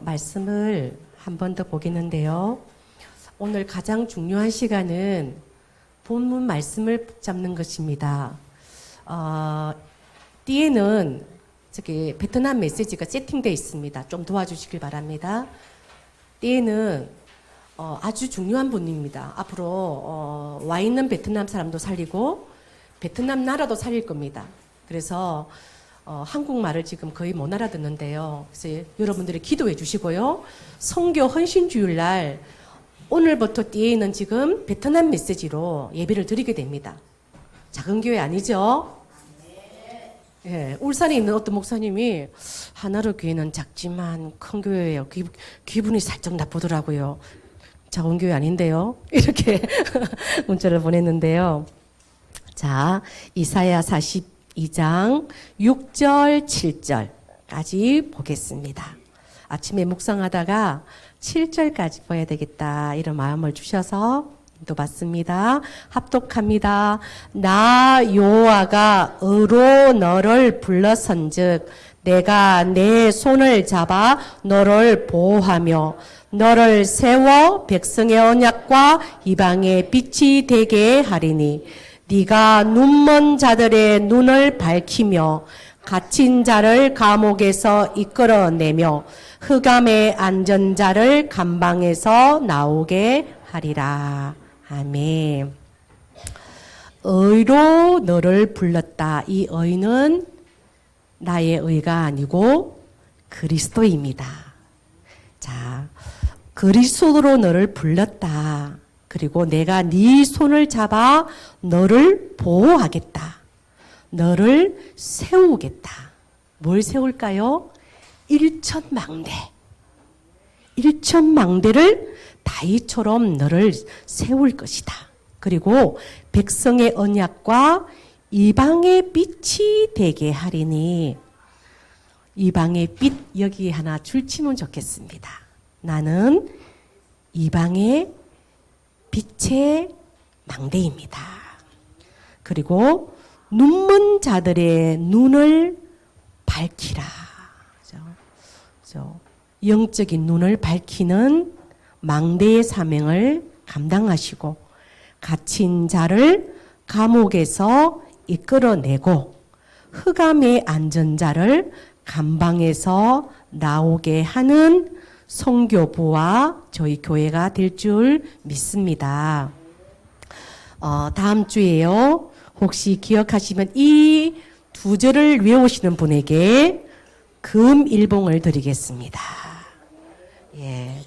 말씀을 한 번 더 보겠는데요. 오늘 가장 중요한 시간은 본문 말씀을 붙잡는 것입니다. 뒤에는 저기 베트남 메시지가 세팅되어 있습니다. 좀 도와주시길 바랍니다. 뒤에는 아주 중요한 분입니다. 앞으로 와 있는 베트남 사람도 살리고 베트남 나라도 살릴 겁니다. 그래서 한국말을 지금 거의 못 알아듣는데요. 그래서 여러분들이 기도해 주시고요. 선교 헌신주일 날 오늘부터 뒤에는 지금 베트남 메시지로 예배를 드리게 됩니다. 작은 교회 아니죠? 예, 울산에 있는 어떤 목사님이 하나로 교회는 작지만 큰 교회예요. 기분이 살짝 나쁘더라고요. 작은 교회 아닌데요. 이렇게 문자를 보냈는데요. 자, 이사야 42장 6절 7절까지 보겠습니다. 아침에 묵상하다가 7절까지 봐야 되겠다 이런 마음을 주셔서 또 받습니다. 합독합니다. 나 여호와가 의로 너를 불러선즉 내가 내 손을 잡아 너를 보호하며 너를 세워 백성의 언약과 이방의 빛이 되게 하리니 네가 눈먼 자들의 눈을 밝히며 갇힌 자를 감옥에서 이끌어내며 흑암에 앉은 자를 감방에서 나오게 하리라. 아멘. 의로 너를 불렀다. 이 의는 나의 의가 아니고 그리스도입니다. 자, 그리스도로 너를 불렀다. 그리고 내가 네 손을 잡아 너를 보호하겠다. 너를 세우겠다. 뭘 세울까요? 일천망대. 일천망대를 다윗처럼 너를 세울 것이다. 그리고 백성의 언약과 이방의 빛이 되게 하리니 이방의 빛 여기 하나 줄치면 좋겠습니다. 나는 이방의 빛의 망대입니다. 그리고 눈먼 자들의 눈을 밝히라. 영적인 눈을 밝히는 망대의 사명을 감당하시고 갇힌 자를 감옥에서 이끌어내고 흑암에 앉은 자를 감방에서 나오게 하는 선교부와 저희 교회가 될 줄 믿습니다. 다음 주에요. 혹시 기억하시면 이 두 절을 외우시는 분에게 금 일봉을 드리겠습니다. 예,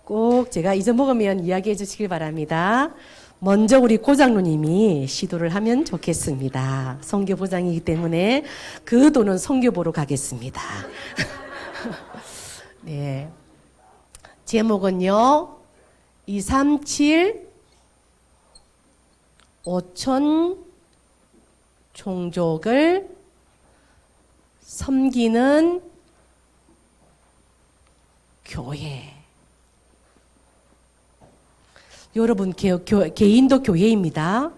꼭 제가 잊어먹으면 이야기해 주시길 바랍니다. 먼저 우리 고장로님이 시도를 하면 좋겠습니다. 선교부장이기 때문에 그 돈은 선교보로 가겠습니다. 네, 제목은요 237 5천 종족을 섬기는 교회. 여러분 개인도 교회입니다.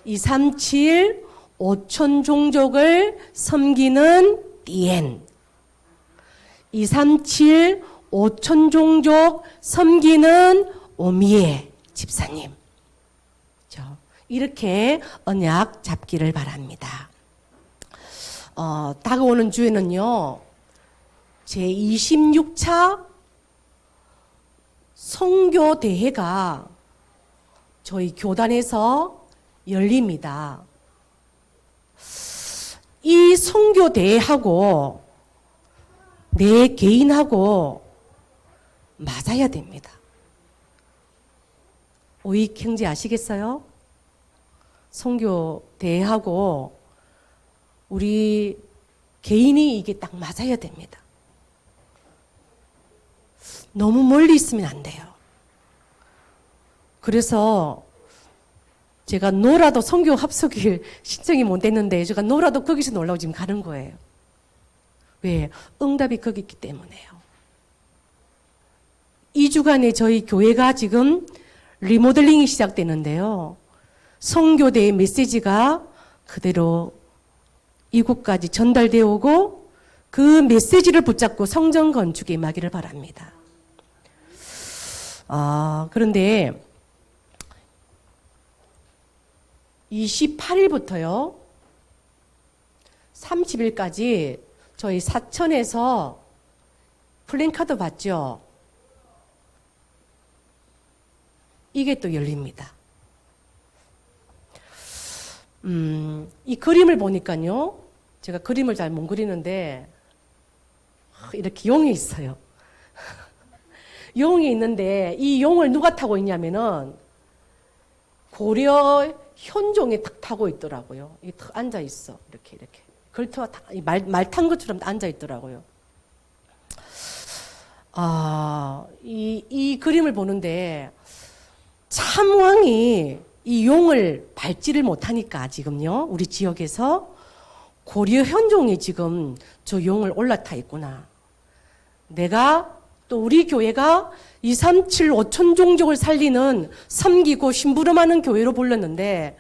237 5천 종족을 섬기는 띠엔 237 5천 종족 섬기는 오미에 집사님. 이렇게 언약 잡기를 바랍니다. 다가오는 주에는요, 제26차 선교대회가 저희 교단에서 열립니다. 이 선교대회하고 내 개인하고 맞아야 됩니다. 오익 형제 아시겠어요? 선교대회하고 우리 개인이 이게 딱 맞아야 됩니다. 너무 멀리 있으면 안 돼요. 그래서 제가 노라도 선교 합숙일 신청이 못 됐는데 제가 노라도 거기서 놀라고 지금 가는 거예요. 왜? 응답이 거기 있기 때문에요. 2주간에 저희 교회가 지금 리모델링이 시작되는데요. 선교대의 메시지가 그대로 이곳까지 전달되어 오고 그 메시지를 붙잡고 성전 건축에 임하기를 바랍니다. 그런데 28일부터요 30일까지 저희 사천에서 플랜카드 봤죠? 이게 또 열립니다. 이 그림을 보니까요, 제가 그림을 잘 못 그리는데 이렇게 용이 있어요. 용이 있는데 이 용을 누가 타고 있냐면은 고려 현종이 탁 타고 있더라고요. 이 탁 앉아 있어. 이렇게 걸터와 말 탄 것처럼 앉아 있더라고요. 이 그림을 보는데 참왕이 이 용을 밟지를 못하니까 지금요, 우리 지역에서 고려 현종이 지금 저 용을 올라타 있구나. 내가 또 우리 교회가 237 5천 종족을 살리는 섬기고 심부름하는 교회로 불렀는데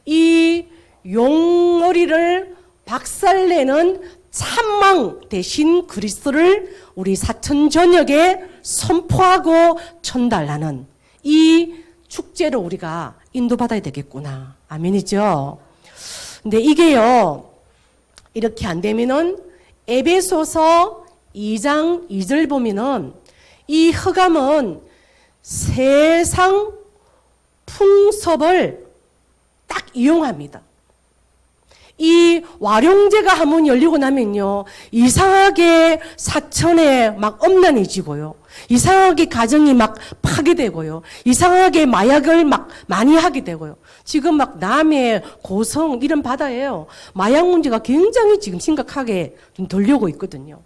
이 용머리를 박살내는 참왕 대신 그리스도를 우리 사천 전역에 선포하고 전달하는 이 축제로 우리가 인도받아야 되겠구나. 아멘이죠? 근데 이게요, 이렇게 안 되면은 에베소서 2장 2절 보면은 이 흑암은 세상 풍습을 딱 이용합니다. 이 와룡제가 한번 열리고 나면요, 이상하게 사천에 막 엄난해지고요, 이상하게 가정이 막 파괴되고요, 이상하게 마약을 막 많이 하게 되고요. 지금 막 남해, 고성 이런 바다에요, 마약 문제가 굉장히 지금 심각하게 좀 돌려오고 있거든요.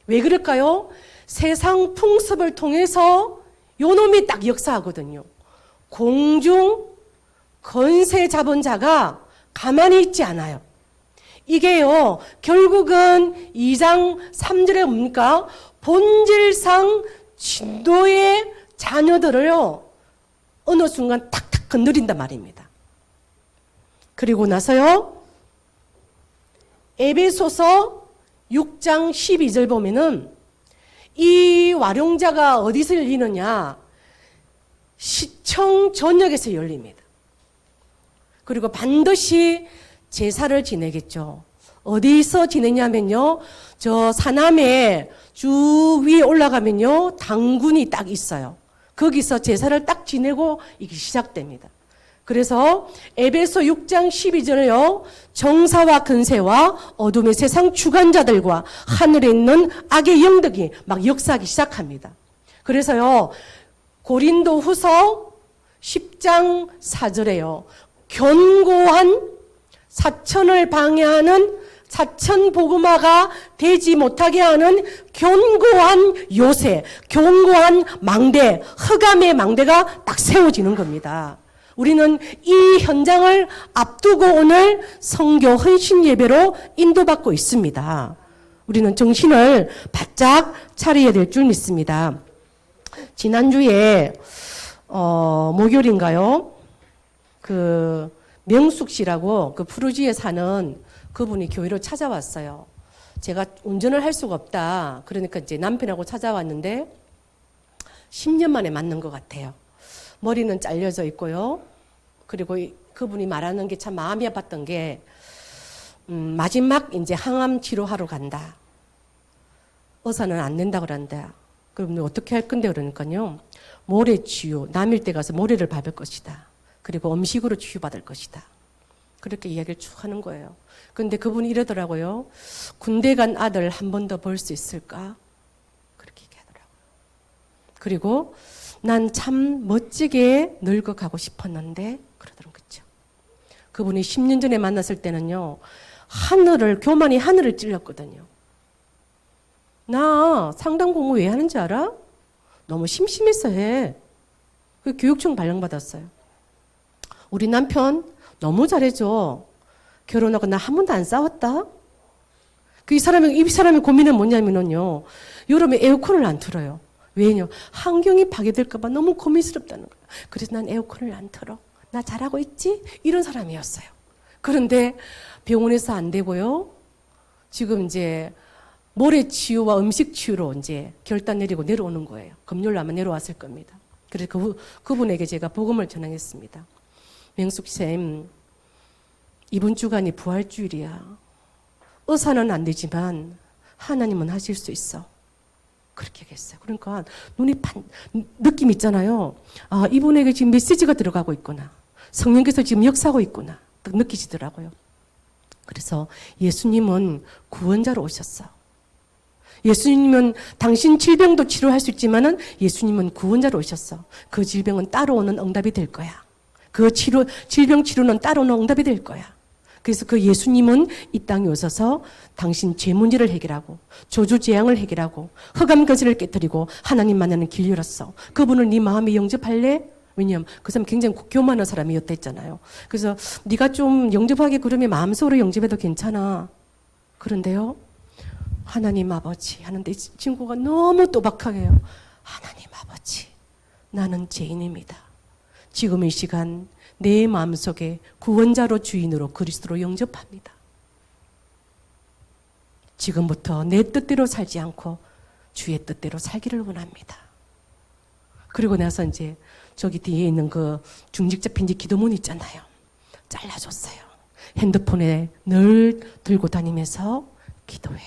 왜 그럴까요? 세상 풍습을 통해서 요놈이 딱 역사하거든요. 공중 건세 잡은 자가 가만히 있지 않아요. 이게요, 결국은 2장 3절에 뭡니까? 본질상 진도의 자녀들을요, 어느 순간 탁탁 건드린단 말입니다. 그리고 나서요, 에베소서 6장 12절 보면은 이 와룡자가 어디서 열리느냐? 시청 전역에서 열립니다. 그리고 반드시 제사를 지내겠죠. 어디서 지내냐면요, 저 산암에 쭉 위에 올라가면요, 당군이 딱 있어요. 거기서 제사를 딱 지내고 이게 시작됩니다. 그래서 에베소 6장 12절에요, 정사와 근세와 어둠의 세상 주관자들과 하늘에 있는 악의 영들이 막 역사하기 시작합니다. 그래서요, 고린도 후서 10장 4절에요, 견고한 사천을 방해하는 사천 복음화가 되지 못하게 하는 견고한 요새, 견고한 망대, 흑암의 망대가 딱 세워지는 겁니다. 우리는 이 현장을 앞두고 오늘 성교 헌신 예배로 인도받고 있습니다. 우리는 정신을 바짝 차려야 될 줄 믿습니다. 지난주에 목요일인가요? 그 명숙 씨라고 그 푸르지에 사는 그분이 교회로 찾아왔어요. 제가 운전을 할 수가 없다. 그러니까 이제 남편하고 찾아왔는데 10년 만에 만난 것 같아요. 머리는 잘려져 있고요. 그리고 그분이 말하는 게 참 마음이 아팠던 게 마지막 이제 항암 치료하러 간다. 의사는 안 된다 그런다. 그럼 어떻게 할 건데 그러니까요. 모래 치유, 남일 때 가서 모래를 밟을 것이다. 그리고 음식으로 치유받을 것이다. 그렇게 이야기를 쭉 하는 거예요. 그런데 그분이 이러더라고요. 군대 간 아들 한 번 더 볼 수 있을까? 그렇게 얘기하더라고요. 그리고 난 참 멋지게 늙어가고 싶었는데 그러더라고요. 그렇죠? 그분이 10년 전에 만났을 때는요, 교만이 하늘을 찔렀거든요. 나 상담 공부 왜 하는지 알아? 너무 심심해서 해. 그 교육청 발령받았어요. 우리 남편 너무 잘해줘. 결혼하고 나 한 번도 안 싸웠다. 이 사람의 고민은 뭐냐면요, 여름에 에어컨을 안 틀어요. 왜냐? 환경이 파괴될까봐 너무 고민스럽다는 거예요. 그래서 난 에어컨을 안 틀어. 나 잘하고 있지? 이런 사람이었어요. 그런데 병원에서 안 되고요. 지금 이제 모래치유와 음식치유로 이제 결단 내리고 내려오는 거예요. 금요일 아마 내려왔을 겁니다. 그래서 그분에게 제가 복음을 전하겠습니다. 명숙쌤, 이번 주간이 부활주일이야. 의사는 안 되지만 하나님은 하실 수 있어. 그렇게 얘기했어요. 그러니까 느낌 있잖아요. 아, 이분에게 지금 메시지가 들어가고 있구나. 성령께서 지금 역사하고 있구나. 딱 느끼시더라고요. 그래서 예수님은 구원자로 오셨어. 예수님은 당신 질병도 치료할 수 있지만은 예수님은 구원자로 오셨어. 그 질병은 따라오는 응답이 될 거야. 그 질병 치료는 따라오는 응답이 될 거야. 그래서 그 예수님은 이 땅에 오셔서 당신 죄 문제를 해결하고 저주 재앙을 해결하고 흑암 거지를 깨뜨리고 하나님 만나는 길 열었어. 그분을 네 마음에 영접할래? 왜냐하면 그 사람 굉장히 교만한 사람이었다 했잖아요. 그래서 네가 좀 영접하기 그러면 마음속으로 영접해도 괜찮아. 그런데요, 하나님 아버지 하는데 이 친구가 너무 또박하게요. 하나님 아버지, 나는 죄인입니다. 지금 이 시간 내 마음속에 구원자로 주인으로 그리스도로 영접합니다. 지금부터 내 뜻대로 살지 않고 주의 뜻대로 살기를 원합니다. 그리고 나서 이제 저기 뒤에 있는 그 중직자 편지 기도문 있잖아요. 잘라줬어요. 핸드폰에 늘 들고 다니면서 기도해.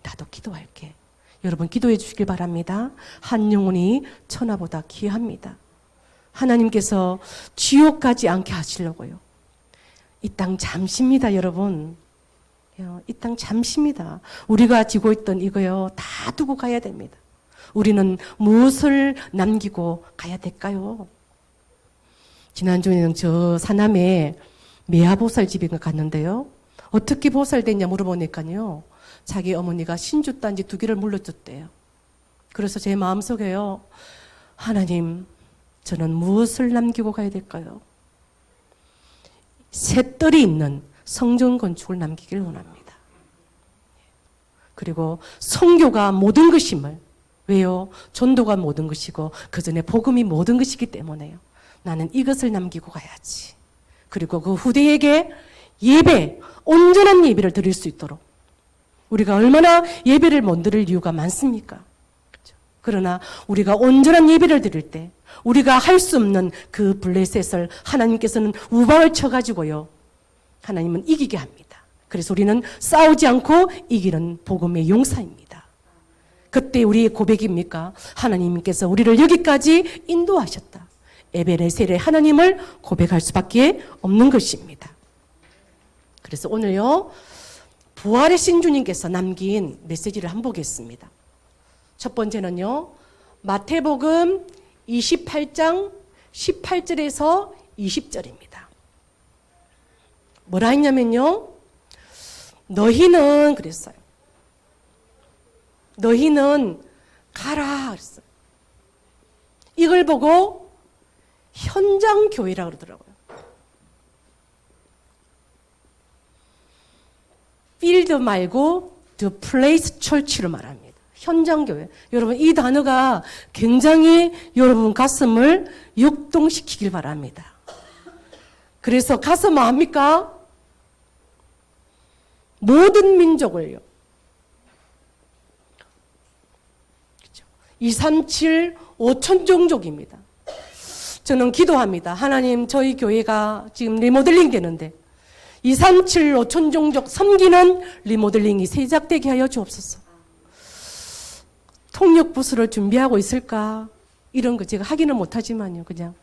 나도 기도할게. 여러분 기도해 주시길 바랍니다. 한 영혼이 천하보다 귀합니다. 하나님께서 지옥 가지 않게 하시려고요. 이 땅 잠시입니다, 여러분. 이 땅 잠시입니다. 우리가 지고 있던 이거요, 다 두고 가야 됩니다. 우리는 무엇을 남기고 가야 될까요? 지난주에는 저 사남에 매화보살 집에 갔는데요. 어떻게 보살됐냐 물어보니까요. 자기 어머니가 신주단지 2개를 물려줬대요. 그래서 제 마음속에요. 하나님, 저는 무엇을 남기고 가야 될까요? 셋들이 있는 성전 건축을 남기길 원합니다. 그리고 선교가 모든 것임을, 왜요? 전도가 모든 것이고 그 전에 복음이 모든 것이기 때문에요. 나는 이것을 남기고 가야지. 그리고 그 후대에게 예배, 온전한 예배를 드릴 수 있도록. 우리가 얼마나 예배를 못 드릴 이유가 많습니까? 그렇죠? 그러나 우리가 온전한 예배를 드릴 때 우리가 할 수 없는 그 블레셋을 하나님께서는 우방을 쳐가지고요. 하나님은 이기게 합니다. 그래서 우리는 싸우지 않고 이기는 복음의 용사입니다. 그때 우리의 고백입니까? 하나님께서 우리를 여기까지 인도하셨다. 에베네셀의 하나님을 고백할 수밖에 없는 것입니다. 그래서 오늘요, 부활의 신주님께서 남긴 메시지를 한번 보겠습니다. 첫 번째는요, 마태복음 28장 18절에서 20절입니다. 뭐라 했냐면요, 너희는 그랬어요. 너희는 가라 그랬어요. 이걸 보고 현장 교회라고 그러더라고요. 필드 말고 the place church로 말합니다. 현장 교회. 여러분 이 단어가 굉장히 여러분 가슴을 역동시키길 바랍니다. 그래서 가서 뭐 합니까? 모든 민족을요. 237, 5천 종족입니다. 저는 기도합니다. 하나님, 저희 교회가 지금 리모델링 되는데 237, 5천 종족 섬기는 리모델링이 시작되게 하여 주옵소서. 통역 부스를 준비하고 있을까? 이런 거 제가 하기는 못하지만요. 그냥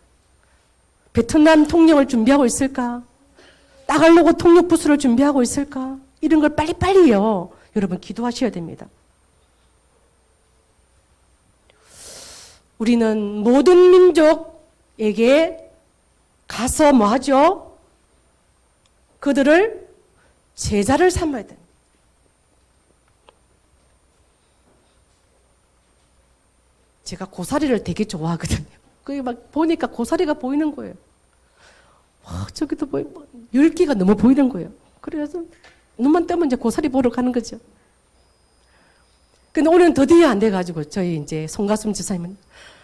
베트남 통역을 준비하고 있을까? 따갈로그 통역 부스를 준비하고 있을까? 이런 걸 빨리빨리요. 여러분 기도하셔야 됩니다. 우리는 모든 민족에게 가서 뭐 하죠? 그들을 제자를 삼아야 됩니다. 제가 고사리를 되게 좋아하거든요. 그게 막 보니까 고사리가 보이는 거예요. 와, 저기도 보이고, 율기가 너무 보이는 거예요. 그래서 눈만 뜨면 이제 고사리 보러 가는 거죠. 근데 오늘은 드디어 안 돼가지고, 저희 이제 송가순 지사님은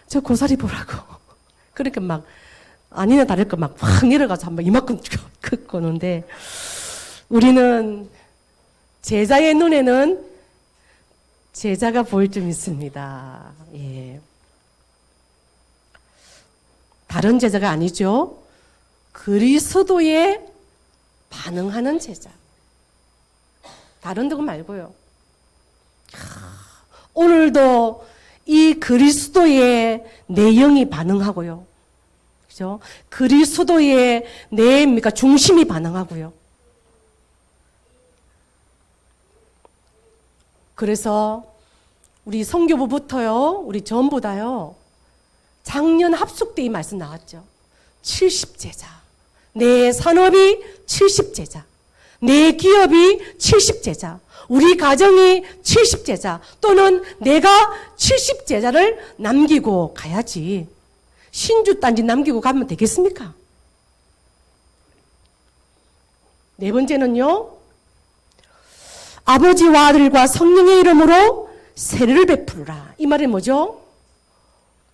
저 고사리 보라고. 그러니까 막, 아니나 다를까 막 확 내려가서 한번 이만큼 긋고는데, 우리는 제자의 눈에는 제자가 보일 좀 있습니다. 예. 다른 제자가 아니죠. 그리스도에 반응하는 제자. 다른 거 말고요. 오늘도 이 그리스도에 내 영이 반응하고요. 그죠? 그리스도에 내 중심이 반응하고요. 그래서 우리 선교부부터요, 우리 전부 다요, 작년 합숙 때 이 말씀 나왔죠. 70제자. 내 산업이 70제자. 내 기업이 70제자. 우리 가정이 70제자. 또는 내가 70제자를 남기고 가야지. 신주 딴지 남기고 가면 되겠습니까? 네 번째는요, 아버지와 아들과 성령의 이름으로 세례를 베푸라. 이 말이 뭐죠?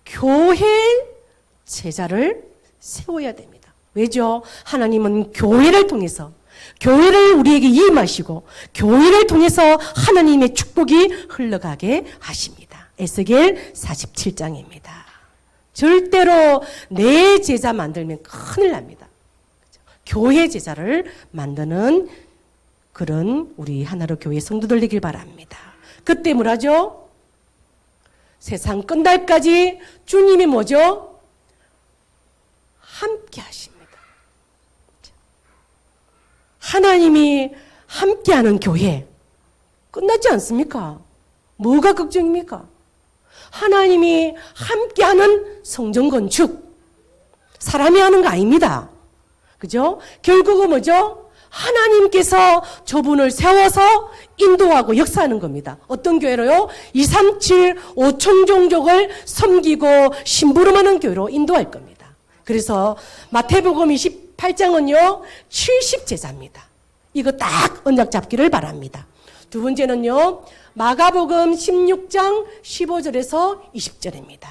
교회 제자를 세워야 됩니다. 왜죠? 하나님은 교회를 통해서, 교회를 우리에게 임하시고 교회를 통해서 하나님의 축복이 흘러가게 하십니다. 에스겔 47장입니다. 절대로 내 제자 만들면 큰일 납니다. 교회 제자를 만드는 그런 우리 하나로 교회 성도들 되길 바랍니다. 그때 뭐라죠? 세상 끝날까지 주님이 뭐죠? 함께 하십니다. 하나님이 함께하는 교회 끝났지 않습니까? 뭐가 걱정입니까? 하나님이 함께하는 성전 건축 사람이 하는 거 아닙니다. 그죠? 결국은 뭐죠? 하나님께서 저분을 세워서 인도하고 역사하는 겁니다. 어떤 교회로요? 237 5천 종족을 섬기고 심부름하는 교회로 인도할 겁니다. 그래서 마태복음 28장은요 70제자입니다. 이거 딱 언약 잡기를 바랍니다. 두 번째는요 마가복음 16장 15절에서 20절입니다.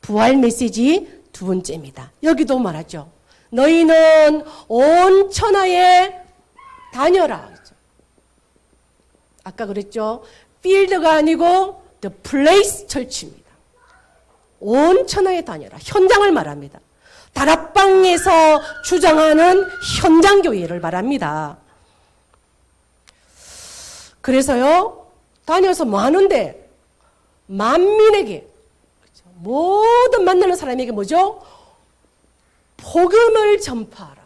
부활 메시지 두 번째입니다. 여기도 말하죠. 너희는 온 천하에 다녀라. 아까 그랬죠. 필드가 아니고 the place church입니다. 온 천하에 다녀라. 현장을 말합니다. 다락방에서 주장하는 현장 교회를 말합니다. 그래서요, 다녀서 뭐 하는데? 만민에게, 모든 만나는 사람에게 뭐죠? 복음을 전파하라.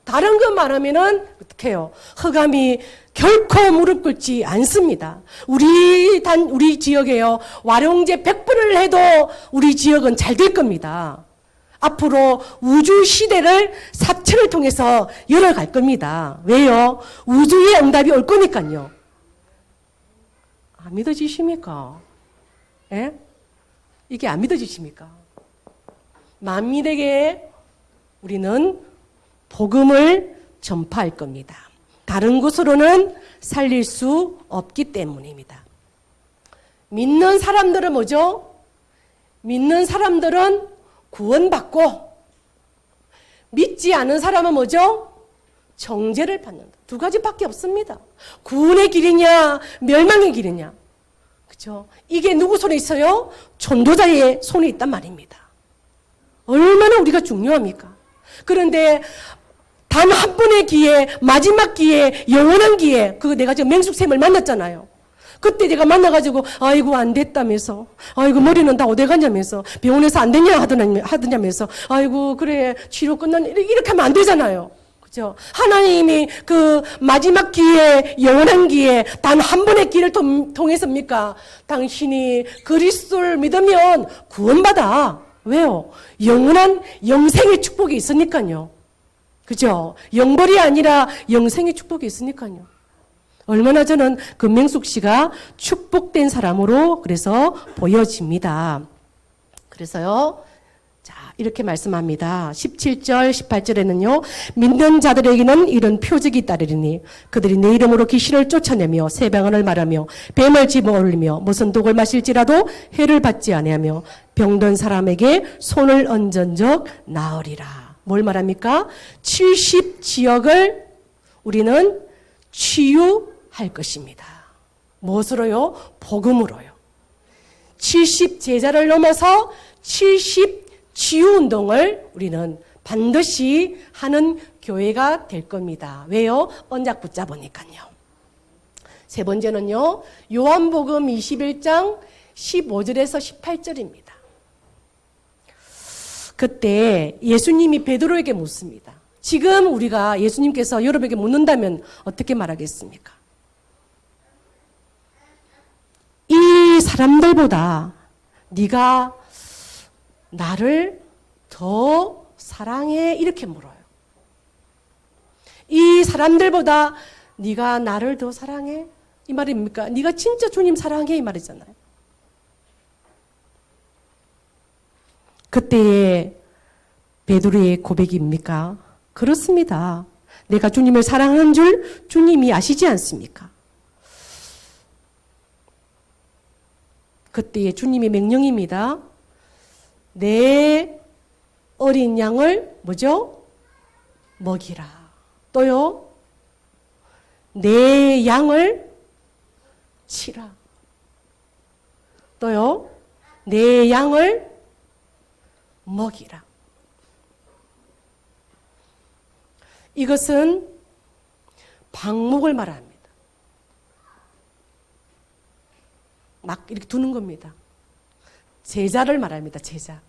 다른 거 말하면은 어떻게 해요? 흑암이 결코 무릎 꿇지 않습니다. 우리 지역에요. 와룡제 100번을 해도 우리 지역은 잘 될 겁니다. 앞으로 우주 시대를 사천을 통해서 열어갈 겁니다. 왜요? 우주의 응답이 올 거니까요. 안 믿어지십니까? 예? 이게 안 믿어지십니까? 만민에게 우리는 복음을 전파할 겁니다. 다른 곳으로는 살릴 수 없기 때문입니다. 믿는 사람들은 뭐죠? 믿는 사람들은 구원받고 믿지 않은 사람은 뭐죠? 정죄를 받는다. 두 가지밖에 없습니다. 구원의 길이냐 멸망의 길이냐. 그렇죠? 이게 누구 손에 있어요? 전도자의 손에 있단 말입니다. 얼마나 우리가 중요합니까? 그런데 단 한 번의 기회, 마지막 기회, 영원한 기회, 그거 내가 지금 맹숙쌤을 만났잖아요. 그때 내가 만나가지고, 아이고, 안 됐다면서, 아이고, 머리는 다 어디 가냐면서, 병원에서 안 됐냐 하더냐면서, 아이고, 그래, 치료 이렇게 하면 안 되잖아요. 그죠? 하나님이 그 마지막 기회, 영원한 기회, 단 한 번의 기회를 통해서입니까? 당신이 그리스도를 믿으면 구원받아. 왜요? 영원한 영생의 축복이 있으니까요. 그죠? 영벌이 아니라 영생의 축복이 있으니까요. 얼마나 저는 금명숙 씨가 축복된 사람으로 그래서 보여집니다. 그래서요, 자, 이렇게 말씀합니다. 17절, 18절에는요, 믿는 자들에게는 이런 표적이 따르리니 그들이 내 이름으로 귀신을 쫓아내며 새 방언을 말하며 뱀을 집어올리며 무슨 독을 마실지라도 해를 받지 아니하며 병든 사람에게 손을 얹은 적 나으리라. 뭘 말합니까? 70지역을 우리는 치유할 것입니다. 무엇으로요? 복음으로요. 70 제자를 넘어서 70 치유운동을 우리는 반드시 하는 교회가 될 겁니다. 왜요? 언약 붙잡으니까요. 세 번째는요, 요한복음 21장 15절에서 18절입니다. 그때 예수님이 베드로에게 묻습니다. 지금 우리가 예수님께서 여러분에게 묻는다면 어떻게 말하겠습니까? 이 사람들보다 네가 나를 더 사랑해? 이렇게 물어요. 이 사람들보다 네가 나를 더 사랑해? 이 말입니까? 네가 진짜 주님 사랑해? 이 말이잖아요. 그때의 베드로의 고백입니까? 그렇습니다. 내가 주님을 사랑하는 줄 주님이 아시지 않습니까? 그때의 주님의 명령입니다. 내 어린 양을 뭐죠? 먹이라. 또요, 내 양을 치라. 또요, 내 양을 먹이라. 이것은 방목을 말합니다. 막 이렇게 두는 겁니다. 제자를 말합니다. 제자.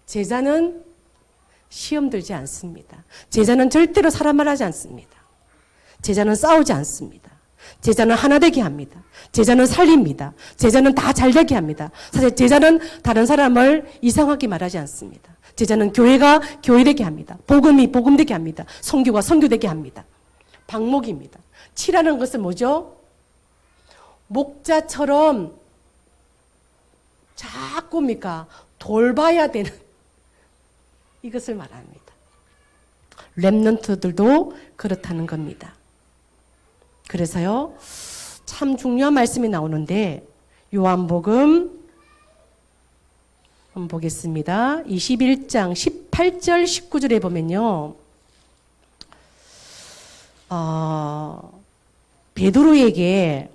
제자는 시험 들지 않습니다. 제자는 절대로 사람 말하지 않습니다. 제자는 싸우지 않습니다. 제자는 하나 되게 합니다. 제자는 살립니다. 제자는 다 잘되게 합니다. 사실 제자는 다른 사람을 이상하게 말하지 않습니다. 제자는 교회가 교회되게 합니다. 복음이 복음되게 합니다. 선교가 선교되게 합니다. 방목입니다. 치라는 것은 뭐죠? 목자처럼 자꾸 돌봐야 되는 이것을 말합니다. 렘넌트들도 그렇다는 겁니다. 그래서요, 참 중요한 말씀이 나오는데 요한복음 한번 보겠습니다. 21장 18절 19절에 보면요, 베드로에게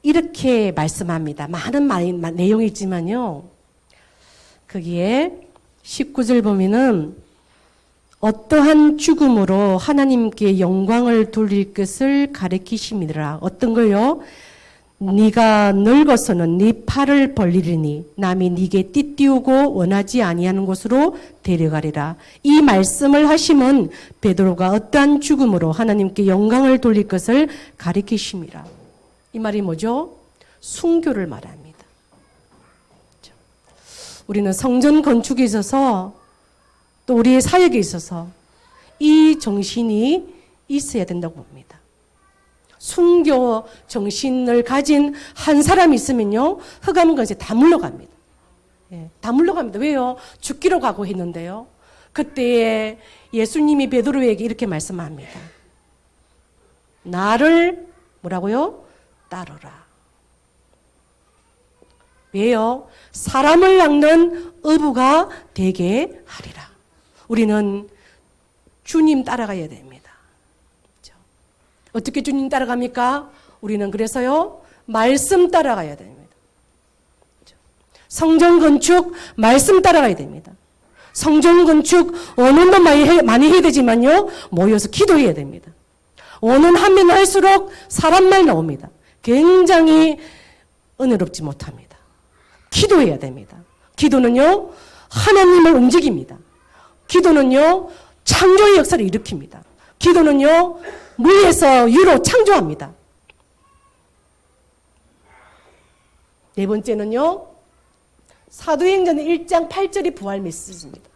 이렇게 말씀합니다. 많은 내용이 있지만요, 거기에 19절 보면은 어떠한 죽음으로 하나님께 영광을 돌릴 것을 가리키심이더라. 어떤 걸요? 네가 늙어서는 네 팔을 벌리리니 남이 네게 띠띠우고 원하지 아니하는 곳으로 데려가리라. 이 말씀을 하심은 베드로가 어떠한 죽음으로 하나님께 영광을 돌릴 것을 가리키심이라. 이 말이 뭐죠? 순교를 말합니다. 우리는 성전 건축에 있어서 또 우리의 사역에 있어서 이 정신이 있어야 된다고 봅니다. 순교 정신을 가진 한 사람이 있으면요, 흑암근세 다 물러갑니다. 예, 다 물러갑니다. 왜요? 죽기로 각오했는데요. 그때 예수님이 베드로에게 이렇게 말씀합니다. 나를 뭐라고요? 따르라. 왜요? 사람을 낚는 어부가 되게 하리라. 우리는 주님 따라가야 됩니다. 그렇죠? 어떻게 주님 따라갑니까? 우리는 그래서요, 말씀 따라가야 됩니다. 그렇죠? 성전 건축, 말씀 따라가야 됩니다. 성전 건축 원원도 많이 해야 되지만요, 모여서 기도해야 됩니다. 원원 하면 할수록 사람말 나옵니다. 굉장히 은혜롭지 못합니다. 기도해야 됩니다. 기도는요, 하나님을 움직입니다. 기도는요, 창조의 역사를 일으킵니다. 기도는요, 무에서 유로 창조합니다. 네 번째는요, 사도행전 1장 8절이 부활 메시지입니다.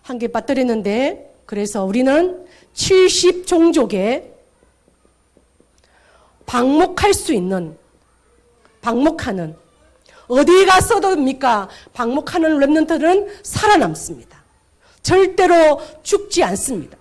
한 개 빠뜨렸는데, 그래서 우리는 70종족에 방목할 수 있는, 방목하는, 어디에 가서도입니까? 방목하는 렘넌트들은 살아남습니다. 절대로 죽지 않습니다.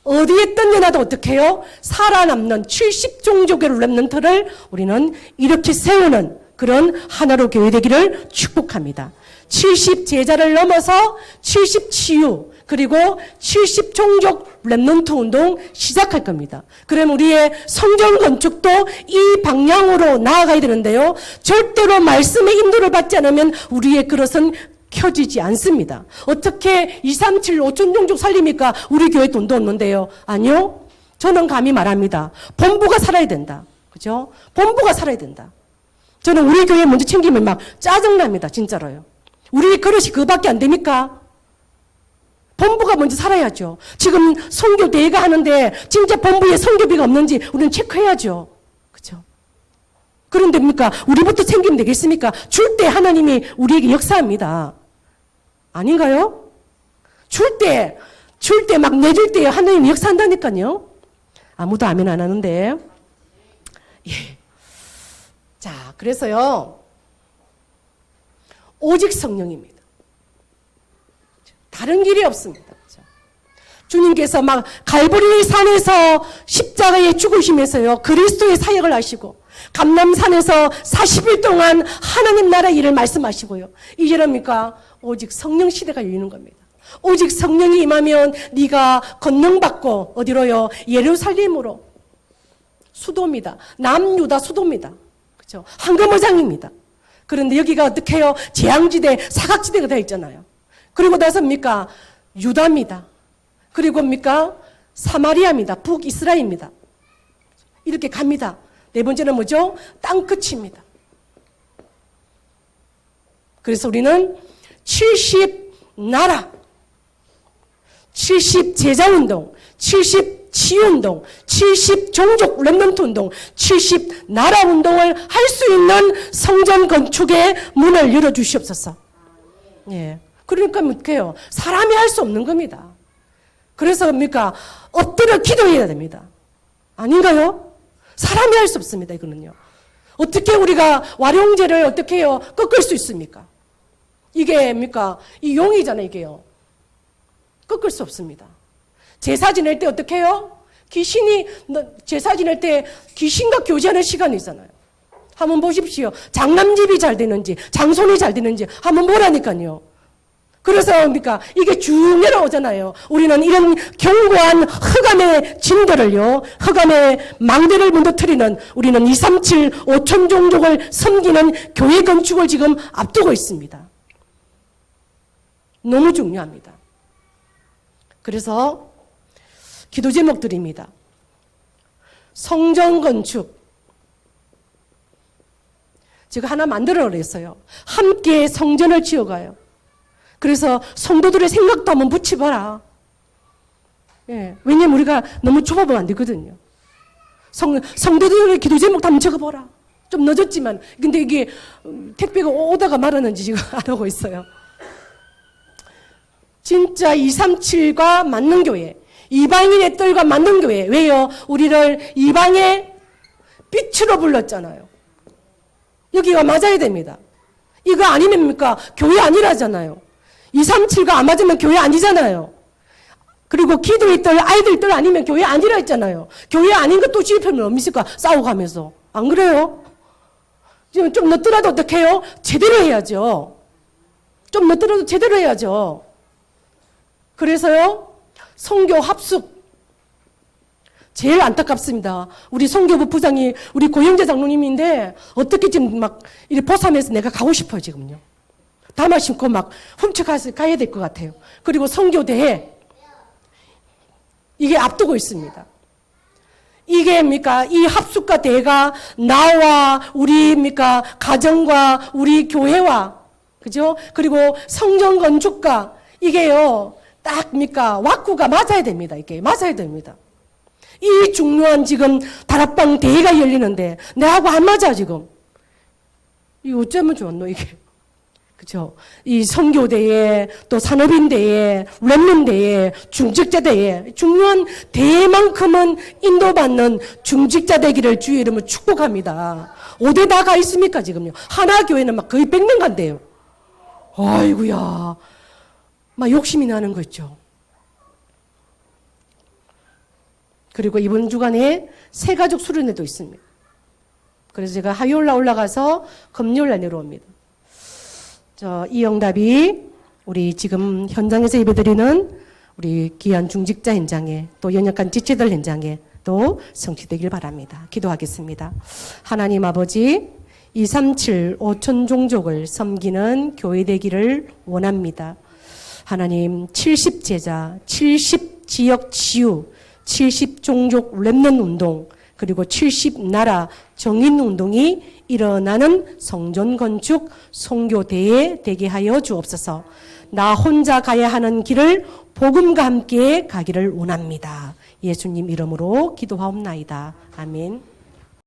어디에 던져놔도 어떻게 해요? 살아남는 70종족의 렘넌트를 우리는 이렇게 세우는 그런 하나로 교회 되기를 축복합니다. 70 제자를 넘어서 70 치유, 그리고 70종족 렘넌트 운동 시작할 겁니다. 그럼 우리의 성전 건축도 이 방향으로 나아가야 되는데요. 절대로 말씀의 인도를 받지 않으면 우리의 그릇은 켜지지 않습니다. 어떻게 237 5천 종족 살립니까? 우리 교회 돈도 없는데요. 아니요. 저는 감히 말합니다. 본부가 살아야 된다. 그죠? 본부가 살아야 된다. 저는 우리 교회 먼저 챙기면 막 짜증납니다. 진짜로요. 우리 그릇이 그거밖에 안 됩니까? 본부가 먼저 살아야죠. 지금 선교대회가 하는데 진짜 본부에 선교비가 없는지 우리는 체크해야죠. 그죠? 그런데입니까? 우리부터 챙기면 되겠습니까? 줄 때 하나님이 우리에게 역사합니다. 아닌가요? 줄 때 막 내줄 때 하나님이 역사한다니까요. 아무도 아멘 안 하는데. 예. 자, 그래서요. 오직 성령입니다. 다른 길이 없습니다. 주님께서 막 갈보리 산에서 십자가에 죽으시면서요. 그리스도의 사역을 하시고 감람산에서 40일 동안 하나님 나라 일을 말씀하시고요. 이제랍니까? 오직 성령 시대가 열리는 겁니다. 오직 성령이 임하면 네가 권능받고 어디로요? 예루살렘으로. 수도입니다. 남유다 수도입니다. 그렇죠? 황금어장입니다. 그런데 여기가 어떻게 해요? 재앙지대, 사각지대가 되어 있잖아요. 그리고 나서입니까? 유다입니다. 그리고 뭡니까? 사마리아입니다. 북이스라엘입니다. 이렇게 갑니다. 네 번째는 뭐죠? 땅끝입니다. 그래서 우리는 70나라, 70제자운동, 70치유운동, 70종족 렘넌트 운동, 70나라 운동을 할 수 있는 성전 건축의 문을 열어주시옵소서. 예. 그러니까 어떡해요? 사람이 할 수 없는 겁니다. 그래서 뭡니까? 엎드려 기도해야 됩니다. 아닌가요? 사람이 할 수 없습니다. 이거는요. 어떻게 우리가 와룡제를 어떻게 해요? 꺾을 수 있습니까? 이게 뭡니까? 이 용이잖아요. 이게요. 꺾을 수 없습니다. 제사 지낼 때 어떻게 해요? 제사 지낼 때 귀신과 교제하는 시간이 있잖아요. 한번 보십시오. 장남집이 잘 되는지, 장손이 잘 되는지 한번 보라니까요. 그래서 뭡니까? 이게 쭉 내려오잖아요. 우리는 이런 견고한 흑암의 진들을요, 흑암의 망대를 무너뜨리는 우리는 237 5천 종족을 섬기는 교회 건축을 지금 앞두고 있습니다. 너무 중요합니다. 그래서 기도 제목드립니다. 성전 건축. 제가 하나 만들어 그랬어요. 함께 성전을 지어가요. 그래서 성도들의 생각도 한번 붙여봐라. 예, 왜냐면 우리가 너무 좁아보면 안 되거든요. 성도들의 기도 제목도 한번 적어보라. 좀 늦었지만, 근데 이게 택배가 오다가 말았는지 지금 안 오고 있어요. 진짜 237과 맞는 교회, 이방인의 뜰과 맞는 교회. 왜요? 우리를 이방의 빛으로 불렀잖아요. 여기가 맞아야 됩니다. 이거 아니면 뭡니까? 교회 아니라잖아요. 237가 안 맞으면 교회 아니잖아요. 그리고 기도의 뜰, 아이들 뜰 아니면 교회 아니라 했잖아요. 교회 아닌 것도 지휘표는 없습니까? 싸워가면서. 안 그래요? 지금 좀 늦더라도 어떻게 해요? 제대로 해야죠. 좀 늦더라도 제대로 해야죠. 그래서요, 선교 합숙. 제일 안타깝습니다. 우리 선교부 부장이 우리 고영재 장로님인데 어떻게 지금 막 이렇게 보쌈해서 내가 가고 싶어요, 지금요. 담아 심고 막 훔쳐가서 가야 될 것 같아요. 그리고 선교대회. 이게 앞두고 있습니다. 이게 뭡니까? 이 합숙과 대회가 나와 우리 뭡니까? 가정과 우리 교회와, 그죠? 그리고 성전 건축과 이게요, 딱 뭡니까? 왁구가 맞아야 됩니다. 이게 맞아야 됩니다. 이 중요한 지금 다락방 대회가 열리는데 내하고 안 맞아 지금. 이거 어쩌면 좋노 이게. 그죠? 이 선교대회, 또 산업인대회, 렘넌대회, 중직자대회, 중요한 대회만큼은 인도받는 중직자 되기를 주의 이름으로 축복합니다. 5대 다 가 있습니까 지금요? 하나교회는 막 거의 100명 간대요. 아이고야, 막 욕심이 나는 거 있죠. 그리고 이번 주간에 새가족 수련회도 있습니다. 그래서 제가 화요일날 올라가서 금요일날 내려옵니다. 이 응답이 우리 지금 현장에서 예배드리는 우리 귀한 중직자 현장에 또 연약한 지체들 현장에 또 성취되길 바랍니다. 기도하겠습니다. 하나님 아버지, 237 5천 종족을 섬기는 교회 되기를 원합니다. 하나님, 70 제자, 70 지역 치유, 70 종족 랩넌 운동, 그리고 70 나라 정인 운동이 일어나는 성전 건축 선교 대회 되게 하여 주옵소서. 나 혼자 가야 하는 길을 복음과 함께 가기를 원합니다. 예수님 이름으로 기도하옵나이다. 아멘.